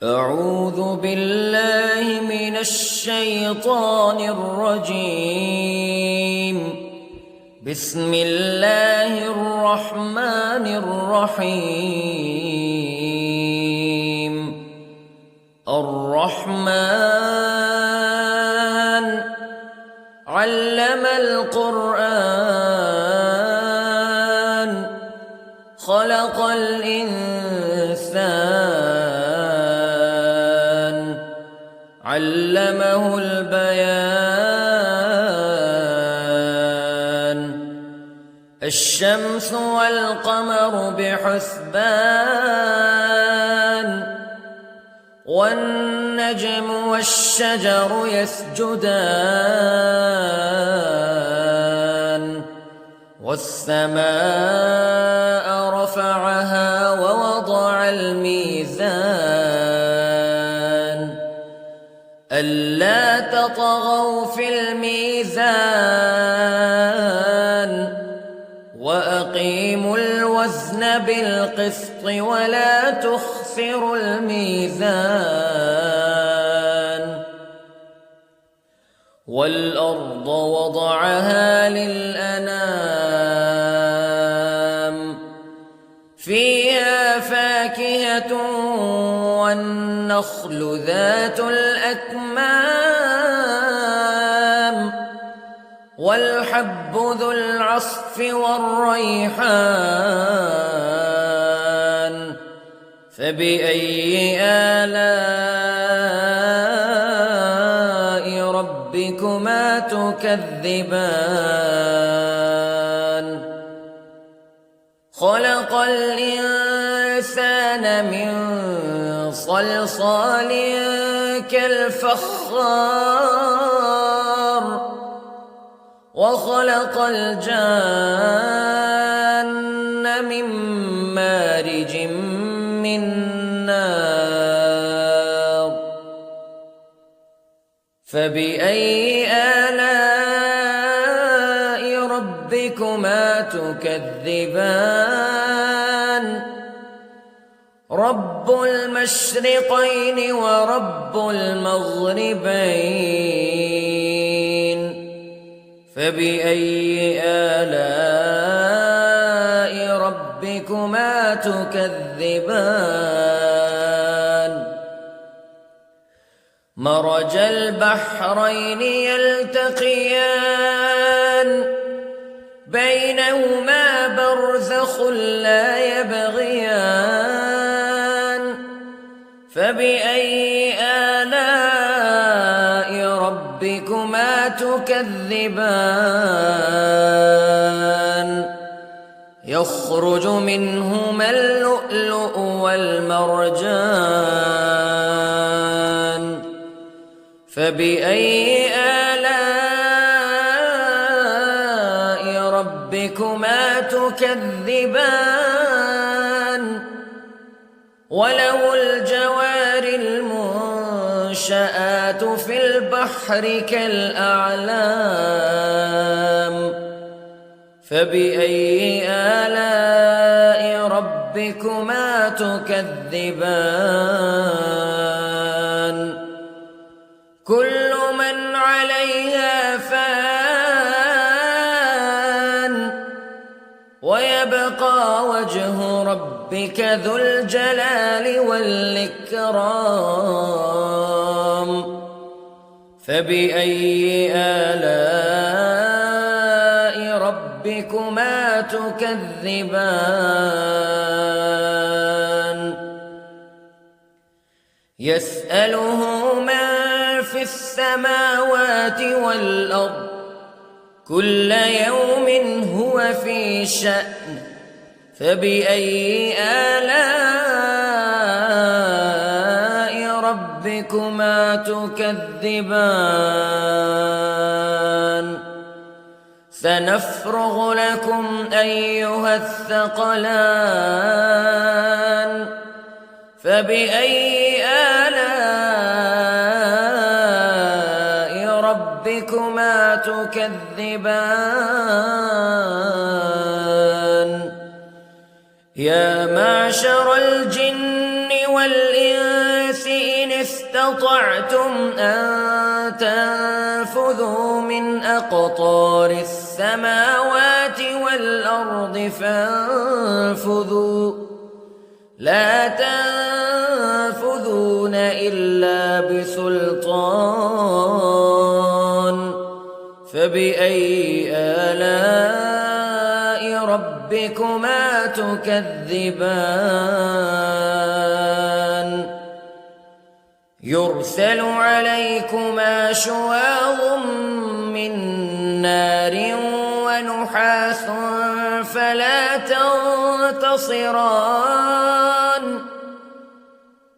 أعوذ بالله من الشيطان الرجيم. بسم الله الرحمن الرحيم. الرحمن علم القرآن خلق الإنسان علمه البيان. الشمس والقمر بحسبان والنجم والشجر يسجدان والسماء رفعها ووضع الميزان ألا تطغوا في الميزان وأقيموا الوزن بالقسط ولا تخسروا الميزان. والأرض وضعها للأنام فيها فاكهة والنخل ذات الأكمام والحب ذو العصف والريحان فبأي آلاء ربكما تكذبان. خلق الإنسان من صلصال كالفخار وخلق الجان من مارج من نار فبأي آلاء ربكما تكذبان. رب المشرقين ورب المغربين فبأي آلاء ربكما تكذبان. مرج البحرين يلتقيان بينهما برزخ لا يبغيان فبأي آلاء ربكما تكذبان. يخرج منهما اللؤلؤ والمرجان فبأي آلاء ربكما تكذبان. وله الجوار المنشآت في البحر كالأعلام فبأي آلاء ربكما تكذبان. كل من عليها فان ويبقى وجه ربك ذو الجلال والإكرام فبأي آلاء ربكما تكذبان. يسأله من في السماوات والأرض كل يوم هو في شأن فبأي آلاء ربكما تكذبان. سنفرغ لكم أيها الثقلان فبأي آلاء ربكما تكذبان. يا معشر الجن والإنس استطعتم أن تنفذوا من أقطار السماوات والأرض فانفذوا لا تنفذون إلا بسلطان فبأي آلاء ربكما تكذبان يرسل عليكما شواظ من نار ونحاس فلا تنتصران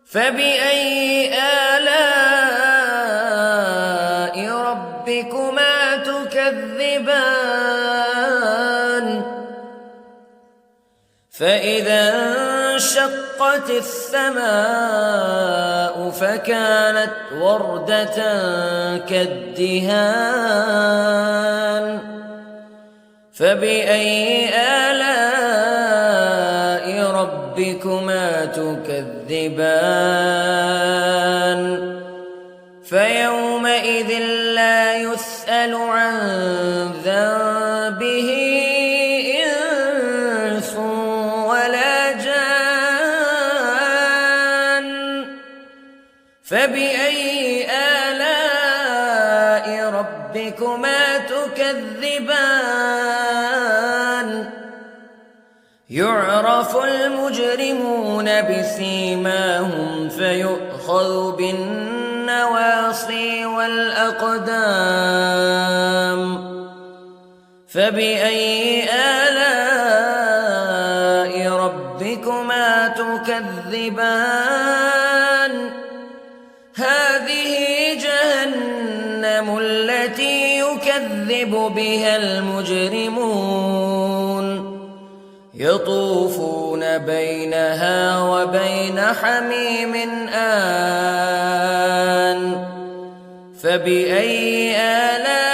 فبأي آلاء ربكما تكذبان فإذا انشقت السماء فكانت وردة كالدهان فبأي آلاء ربكما تكذبان فيومئذ لا يسأل عن ذنبه إنس ولا جان فبأي آلاء ربكما تكذبان يعرف المجرمون بسيماهم فيؤخذ بالنواصي والأقدام فبأي آلاء ربكما تكذبان هذه جهنم التي يكذب بها المجرمون يطوفون بينها وبين حميم آن فبأي آلاء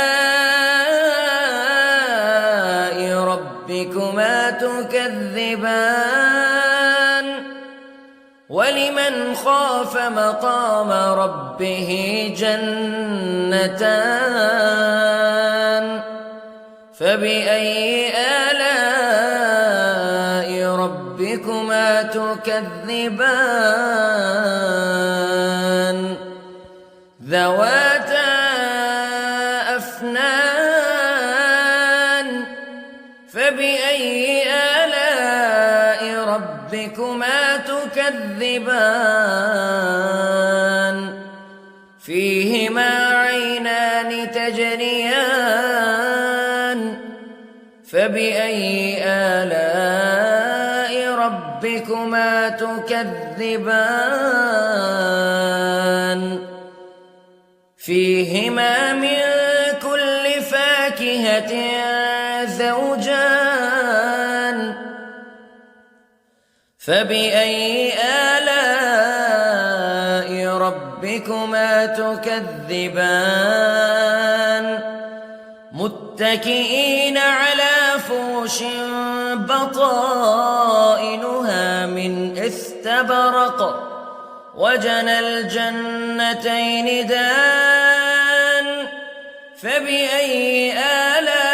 ربكما تكذبان ولمن خاف مقام ربه جنتان فبأي آلاء ربكما تكذبان ذواتا أفنان فبأي آلاء ربكما تكذبان فيهما عينان تجريان فبأي آلاء ربكما تكذبان فيهما من كل فاكهة زوجان فبأي آلاء ربكما تكذبان متكئين على فرش بطائنها من استبرق وجنى الجنتين دان فبأي آلاء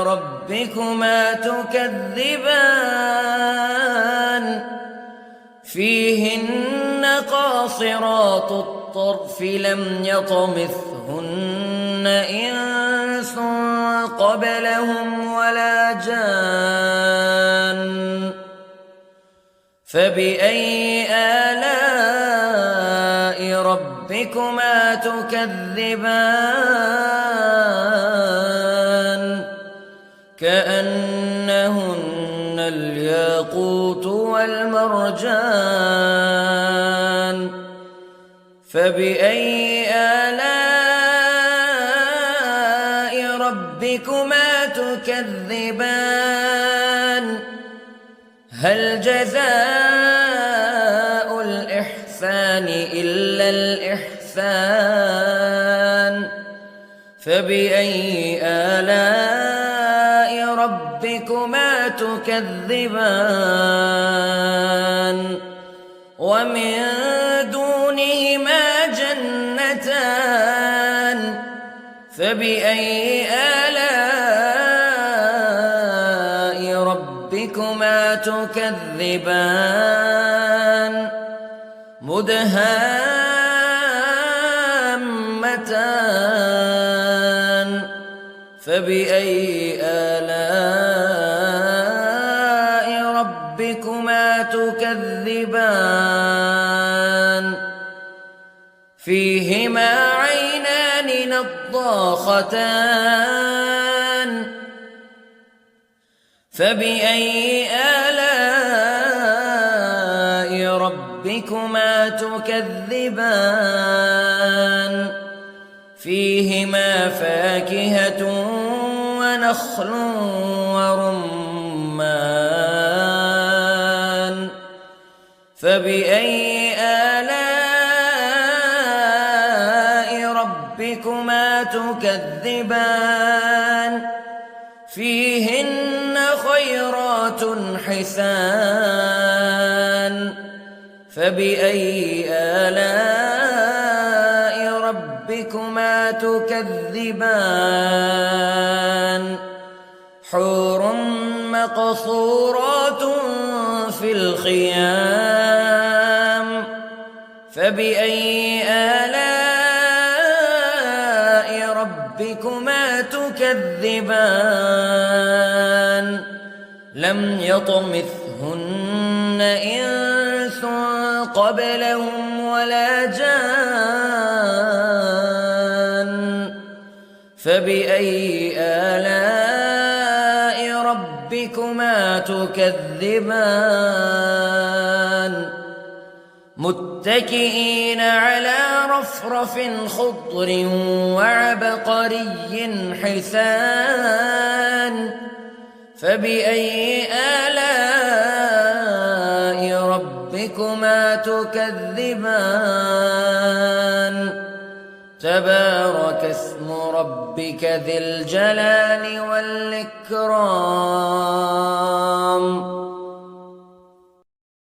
ربكما تكذبان فيهن قاصرات الطرف لم يطمثهن إنس قبلهم ولا جان فبأي آلاء ربكما تكذبان كأنهن الياقوت والمرجان فبأي آلاء ربكما تكذبان هل جزاء الإحسان إلا الإحسان فبأي آلاء ربكما تكذبان ومن دونهما جنتان فبأي آلاء ربكما تكذبان مدهامتان فبأي آلاء ربكما تكذبان فيهما عينان نضاختان فبأي آلاء ربكما تكذبان فيهما فاكهة ونخل ورمان فبأي آلاء ربكما تكذبان فيهن خيرات حسان فبأي آلاء ربكما تكذبان حور مقصورات في الخيام فبأي آلاء ربكما تكذبان لم يطمثهن إنس قبلهم ولا جان فبأي آلاء ربكما تكذبان متكئين على رفرف خضر وعبقري حسان فبأي آلاء ربكما تكذبان تبارك اسم ربك ذي الجلال والإكرام